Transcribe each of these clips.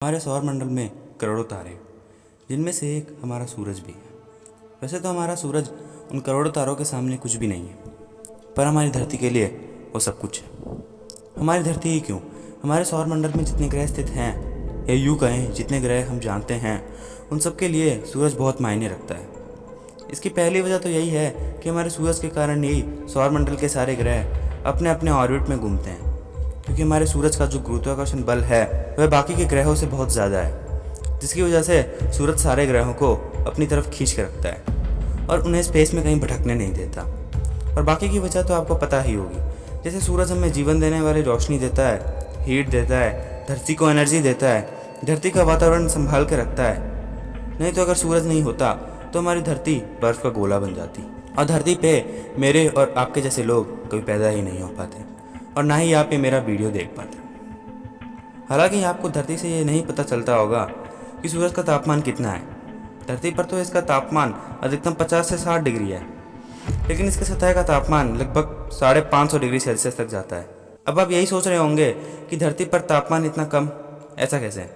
हमारे सौर मंडल में करोड़ों तारे हैं, जिनमें से एक हमारा सूरज भी है। वैसे तो हमारा सूरज उन करोड़ों तारों के सामने कुछ भी नहीं है, पर हमारी धरती के लिए वो सब कुछ है। हमारी धरती ही क्यों, हमारे सौर मंडल में जितने ग्रह स्थित हैं, या यूँ कहें जितने ग्रह हम जानते हैं, उन सब के लिए सूरज बहुत मायने रखता है। इसकी पहली वजह तो यही है कि हमारे सूरज के कारण ही सौर मंडल के सारे ग्रह अपने अपने ऑर्बिट में घूमते हैं, क्योंकि हमारे सूरज का जो गुरुत्वाकर्षण बल है वह बाकी के ग्रहों से बहुत ज़्यादा है, जिसकी वजह से सूरज सारे ग्रहों को अपनी तरफ खींच के रखता है और उन्हें स्पेस में कहीं भटकने नहीं देता। और बाकी की वजह तो आपको पता ही होगी, जैसे सूरज हमें जीवन देने वाली रोशनी देता है, हीट देता है, धरती को एनर्जी देता है, धरती का वातावरण संभाल के रखता है। नहीं तो अगर सूरज नहीं होता तो हमारी धरती बर्फ़ का गोला बन जाती और धरती पे मेरे और आपके जैसे लोग कभी पैदा ही नहीं हो पाते और ना ही आप ये मेरा वीडियो देख पाते। हालांकि आपको धरती से ये नहीं पता चलता होगा कि सूरज का तापमान कितना है। धरती पर तो इसका तापमान अधिकतम 50 से 60 डिग्री है, लेकिन इसके सतह का तापमान लगभग 550 डिग्री सेल्सियस तक जाता है। अब आप यही सोच रहे होंगे कि धरती पर तापमान इतना कम, ऐसा कैसे?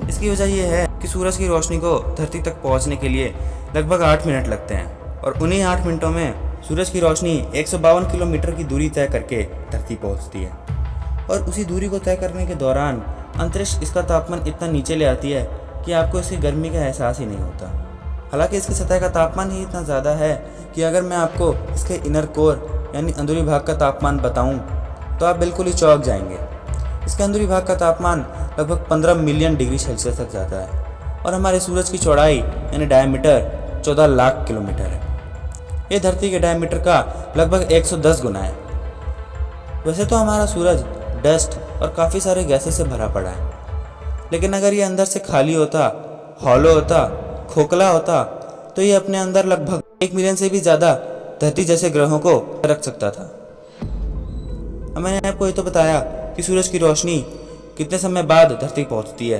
इसकी वजह यह है कि सूरज की रोशनी को धरती तक पहुंचने के लिए लगभग 8 मिनट लगते हैं और उन्हीं 8 मिनटों में सूरज की रोशनी 152 किलोमीटर की दूरी तय करके धरती पहुंचती है। और उसी दूरी को तय करने के दौरान अंतरिक्ष इसका तापमान इतना नीचे ले आती है कि आपको इसकी गर्मी का एहसास ही नहीं होता। हालांकि इसकी सतह का तापमान ही इतना ज़्यादा है कि अगर मैं आपको इसके इनर कोर यानी अंदरूनी भाग का तापमान बताऊं तो आप बिल्कुल ही चौंक जाएंगे। इसके अंदरूनी भाग का तापमान लगभग 15 मिलियन डिग्री सेल्सियस तक जाता है और हमारे सूरज की चौड़ाई यानी डायमीटर 14 लाख किलोमीटर है। ये धरती के डायमीटर का लगभग 110 गुना है। वैसे तो हमारा सूरज डस्ट और काफ़ी सारे गैसेस से भरा पड़ा है, लेकिन अगर ये अंदर से खाली होता, हॉलो होता, खोखला होता तो ये अपने अंदर लगभग 1 मिलियन से भी ज़्यादा धरती जैसे ग्रहों को रख सकता था। अब मैंने आपको ये तो बताया कि सूरज की रोशनी कितने समय बाद धरती पहुंचती है,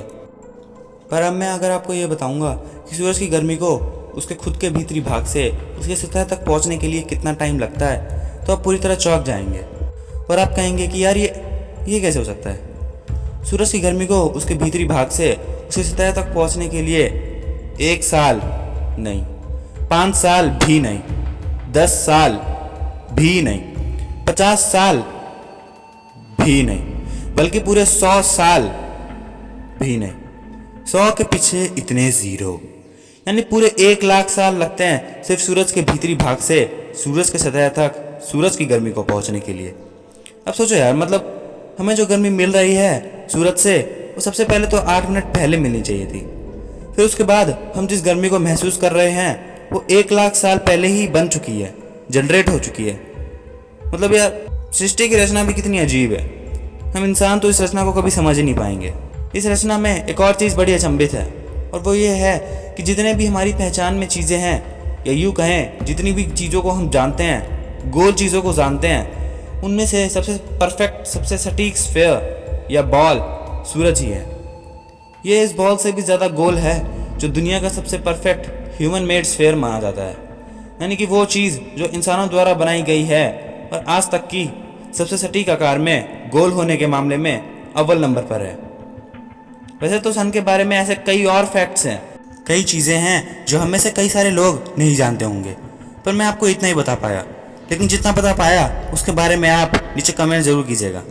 पर अब मैं अगर आपको ये बताऊंगा कि सूरज की गर्मी को उसके खुद के भीतरी भाग से उसके सतह तक पहुंचने के लिए कितना टाइम लगता है तो आप पूरी तरह चौंक जाएंगे और आप कहेंगे कि यार ये कैसे हो सकता है। सूरज की गर्मी को उसके भीतरी भाग से उसकी सतह तक पहुंचने के लिए 1 साल नहीं, 5 साल भी नहीं, 10 साल भी नहीं, 50 साल भी नहीं, बल्कि पूरे 100 साल भी नहीं। 100 के पीछे इतने जीरो, यानी पूरे 1 लाख साल लगते हैं सिर्फ सूरज के भीतरी भाग से सूरज के सतह तक सूरज की गर्मी को पहुंचने के लिए। अब सोचो यार, मतलब हमें जो गर्मी मिल रही है सूरज से वो सबसे पहले तो 8 मिनट पहले मिलनी चाहिए थी। फिर उसके बाद हम जिस गर्मी को महसूस कर रहे हैं वो 1 लाख साल पहले ही बन चुकी है, जनरेट हो चुकी है। मतलब यार, सृष्टि की रचना भी कितनी अजीब है। हम इंसान तो इस रचना को कभी समझ ही नहीं पाएंगे। इस रचना में एक और चीज़ बड़ी अचंभित है और वो ये है कि जितने भी हमारी पहचान में चीज़ें हैं, या यूँ कहें जितनी भी चीज़ों को हम जानते हैं, गोल चीज़ों को जानते हैं, उनमें से सबसे परफेक्ट, सबसे सटीक स्फीयर या बॉल सूरज ही है। ये इस बॉल से भी ज़्यादा गोल है जो दुनिया का सबसे परफेक्ट ह्यूमन मेड स्फीयर माना जाता है, यानी कि वो चीज़ जो इंसानों द्वारा बनाई गई है और आज तक की सबसे सटीक आकार में गोल होने के मामले में अव्वल नंबर पर है। वैसे तो सन के बारे में ऐसे कई और फैक्ट्स हैं, कई चीज़ें हैं जो हम में से कई सारे लोग नहीं जानते होंगे, पर मैं आपको इतना ही बता पाया। लेकिन जितना बता पाया उसके बारे में आप नीचे कमेंट ज़रूर कीजिएगा।